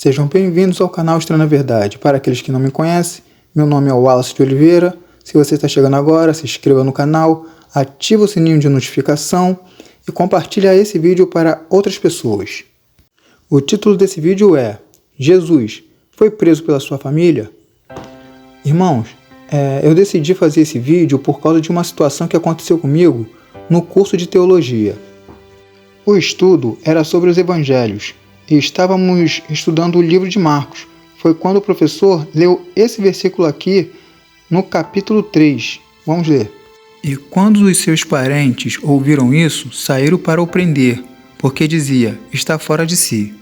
Sejam bem-vindos ao canal Estranho na Verdade. Para aqueles que não me conhecem, meu nome é Wallace de Oliveira. Se você está chegando agora, se inscreva no canal, ative o sininho de notificação e compartilhe esse vídeo para outras pessoas. O título desse vídeo é Jesus foi preso pela sua família? Irmãos, eu decidi fazer esse vídeo por causa de uma situação que aconteceu comigo no curso de teologia. O estudo era sobre os evangelhos e estávamos estudando o livro de Marcos. Foi quando o professor leu esse versículo aqui no capítulo 3. Vamos ler. E quando os seus parentes ouviram isso, saíram para o prender, porque dizia, está fora de si.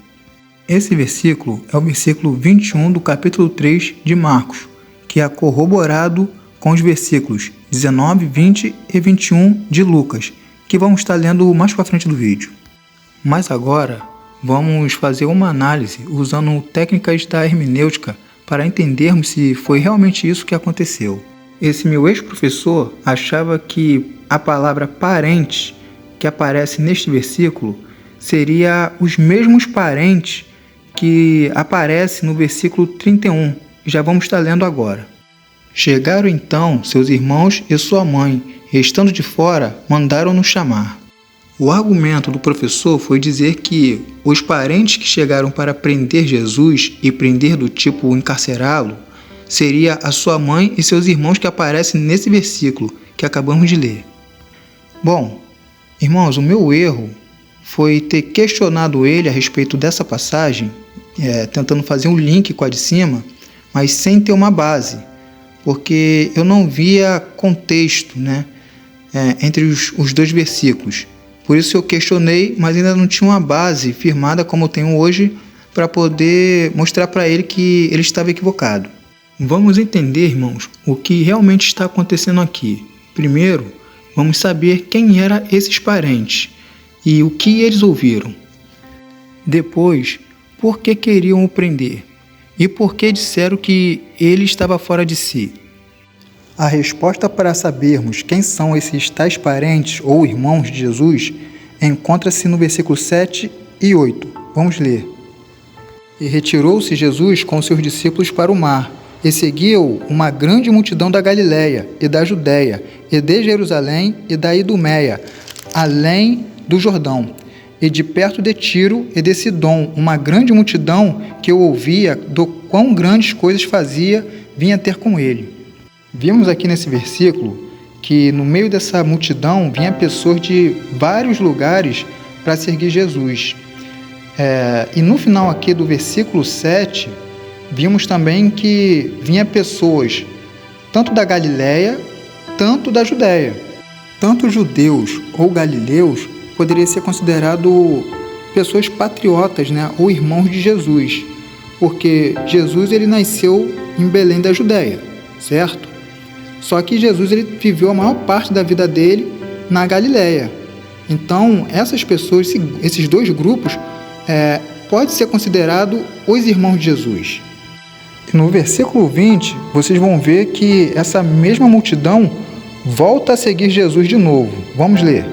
Esse versículo é o versículo 21 do capítulo 3 de Marcos, que é corroborado com os versículos 19, 20 e 21 de Lucas, que vamos estar lendo mais para frente do vídeo. Mas agora, vamos fazer uma análise usando técnicas da hermenêutica para entendermos se foi realmente isso que aconteceu. Esse meu ex-professor achava que a palavra parente que aparece neste versículo seria os mesmos parentes que aparece no versículo 31. Já vamos estar lendo agora. Chegaram então seus irmãos e sua mãe, e estando de fora, mandaram-nos chamar. O argumento do professor foi dizer que os parentes que chegaram para prender Jesus e prender do tipo encarcerá-lo seria a sua mãe e seus irmãos que aparecem nesse versículo que acabamos de ler. Bom, irmãos, o meu erro foi ter questionado ele a respeito dessa passagem, tentando fazer um link com a de cima, mas sem ter uma base, porque eu não via contexto, entre os dois versículos. Por isso eu questionei, mas ainda não tinha uma base firmada como eu tenho hoje para poder mostrar para ele que ele estava equivocado. Vamos entender, irmãos, o que realmente está acontecendo aqui. Primeiro, vamos saber quem eram esses parentes e o que eles ouviram. Depois, por que queriam o prender e por que disseram que ele estava fora de si. A resposta para sabermos quem são esses tais parentes ou irmãos de Jesus encontra-se no versículo 7 e 8. Vamos ler. E retirou-se Jesus com seus discípulos para o mar, e seguiu uma grande multidão da Galiléia e da Judéia, e de Jerusalém e da Idumeia, além do Jordão, e de perto de Tiro e de Sidom, uma grande multidão que o ouvia do quão grandes coisas fazia, vinha ter com ele. Vimos aqui nesse versículo que no meio dessa multidão vinha pessoas de vários lugares para seguir Jesus. E no final aqui do versículo 7, vimos também que vinha pessoas tanto da Galiléia, tanto da Judéia. Tanto judeus ou galileus poderia ser considerado pessoas patriotas, ou irmãos de Jesus, porque Jesus ele nasceu em Belém da Judéia, certo? Só que Jesus ele viveu a maior parte da vida dele na Galiléia. Então, essas pessoas, esses dois grupos, pode ser considerado os irmãos de Jesus. No versículo 20, vocês vão ver que essa mesma multidão volta a seguir Jesus de novo. Vamos ler.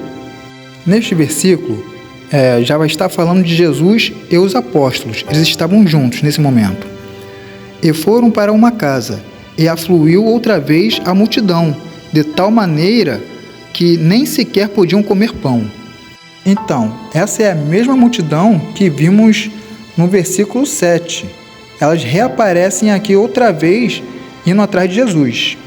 Neste versículo, já vai estar falando de Jesus e os apóstolos. Eles estavam juntos nesse momento. E foram para uma casa, e afluiu outra vez a multidão, de tal maneira que nem sequer podiam comer pão. Então, essa é a mesma multidão que vimos no versículo 7. Elas reaparecem aqui outra vez, indo atrás de Jesus.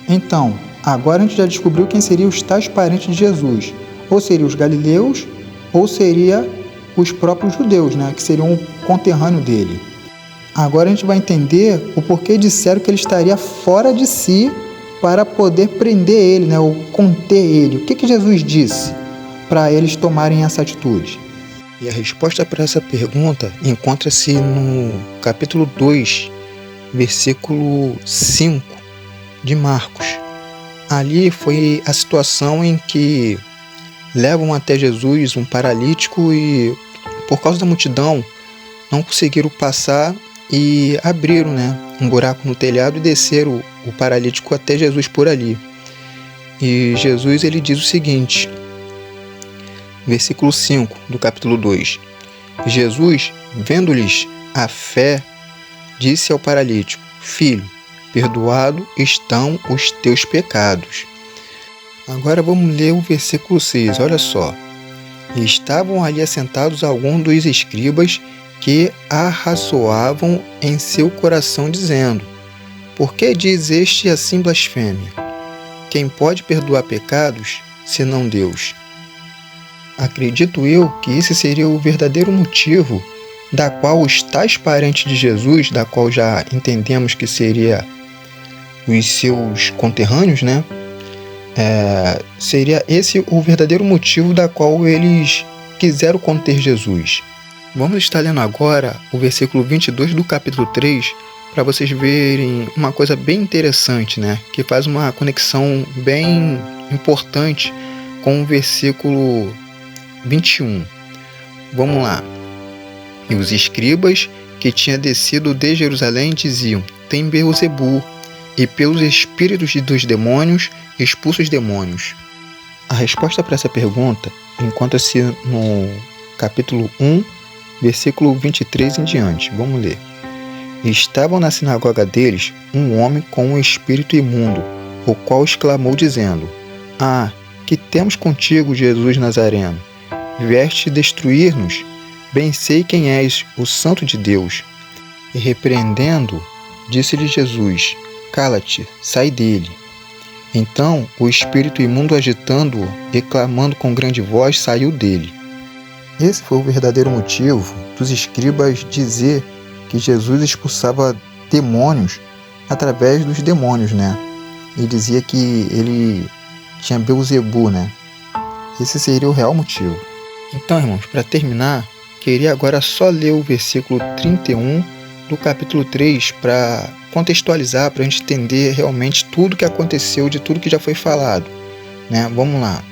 Então, agora a gente já descobriu quem seriam os tais parentes de Jesus. Ou seriam os galileus, ou seria os próprios judeus, que seriam o conterrâneo dele. Agora a gente vai entender o porquê disseram que ele estaria fora de si para poder prender ele, ou conter ele. O que Jesus disse para eles tomarem essa atitude? E a resposta para essa pergunta encontra-se no capítulo 2, versículo 5 de Marcos. Ali foi a situação em que levam até Jesus um paralítico e, por causa da multidão, não conseguiram passar e abriram um buraco no telhado e desceram o paralítico até Jesus por ali. E Jesus ele diz o seguinte, versículo 5 do capítulo 2. Jesus, vendo-lhes a fé, disse ao paralítico: Filho, perdoado estão os teus pecados. Agora vamos ler o versículo 6, olha só. E estavam ali assentados alguns dos escribas que arrazoavam em seu coração, dizendo: Por que diz este assim blasfêmia? Quem pode perdoar pecados, senão Deus? Acredito eu que esse seria o verdadeiro motivo da qual os tais parentes de Jesus, da qual já entendemos que seria os seus conterrâneos, né? Seria esse o verdadeiro motivo da qual eles quiseram conter Jesus. Vamos estar lendo agora o versículo 22 do capítulo 3, para vocês verem uma coisa bem interessante, né? Que faz uma conexão bem importante com o versículo 21. Vamos lá. E os escribas que tinham descido de Jerusalém diziam: Tem Beelzebu, e pelos espíritos dos demônios expulsa os demônios. A resposta para essa pergunta encontra-se no capítulo 1, versículo 23 em diante. Vamos ler. Estavam na sinagoga deles um homem com um espírito imundo, o qual exclamou dizendo: Ah, que temos contigo, Jesus Nazareno? Vieste destruir-nos? Bem sei quem és, o Santo de Deus. E repreendendo, disse-lhe Jesus: Cala-te, sai dele. Então o espírito imundo, agitando-o e clamando com grande voz, saiu dele. Esse foi o verdadeiro motivo dos escribas dizer que Jesus expulsava demônios através dos demônios, né? E dizia que ele tinha Beelzebu, né? Esse seria o real motivo. Então, irmãos, para terminar, queria agora só ler o versículo 31 do capítulo 3 para contextualizar, para a gente entender realmente tudo que aconteceu, de tudo que já foi falado, né? Vamos lá.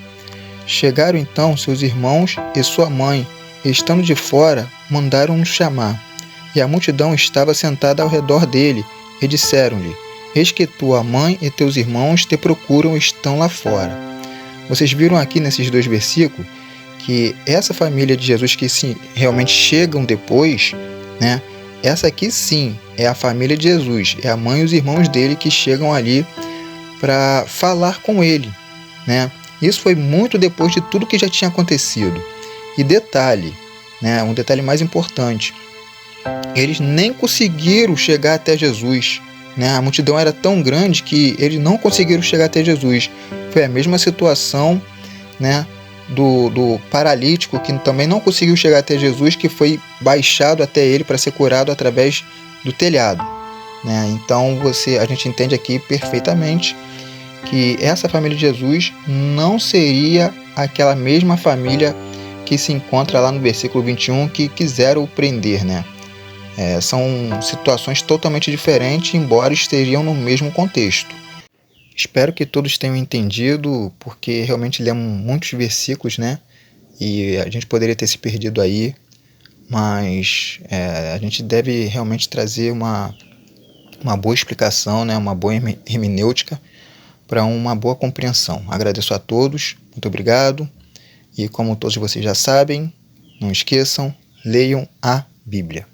Chegaram então seus irmãos e sua mãe, e estando de fora, mandaram-nos chamar. E a multidão estava sentada ao redor dele, e disseram-lhe: Eis que tua mãe e teus irmãos te procuram, estão lá fora. Vocês viram aqui nesses dois versículos que essa família de Jesus que sim, realmente chegam depois, né? Essa aqui sim é a família de Jesus, é a mãe e os irmãos dele que chegam ali para falar com ele, né? Isso foi muito depois de tudo que já tinha acontecido. E detalhe, né? Um detalhe mais importante, eles nem conseguiram chegar até Jesus, né? A multidão era tão grande que eles não conseguiram chegar até Jesus. Foi a mesma situação, né? Do paralítico, que também não conseguiu chegar até Jesus, que foi baixado até ele para ser curado através do telhado, né? Então a gente entende aqui perfeitamente que essa família de Jesus não seria aquela mesma família que se encontra lá no versículo 21 que quiseram o prender, né? São situações totalmente diferentes, embora estejam no mesmo contexto. Espero que todos tenham entendido, porque realmente lemos muitos versículos, né? E a gente poderia ter se perdido aí, mas a gente deve realmente trazer uma boa explicação, né? Uma boa hermenêutica para uma boa compreensão. Agradeço a todos, muito obrigado. E como todos vocês já sabem, não esqueçam, leiam a Bíblia.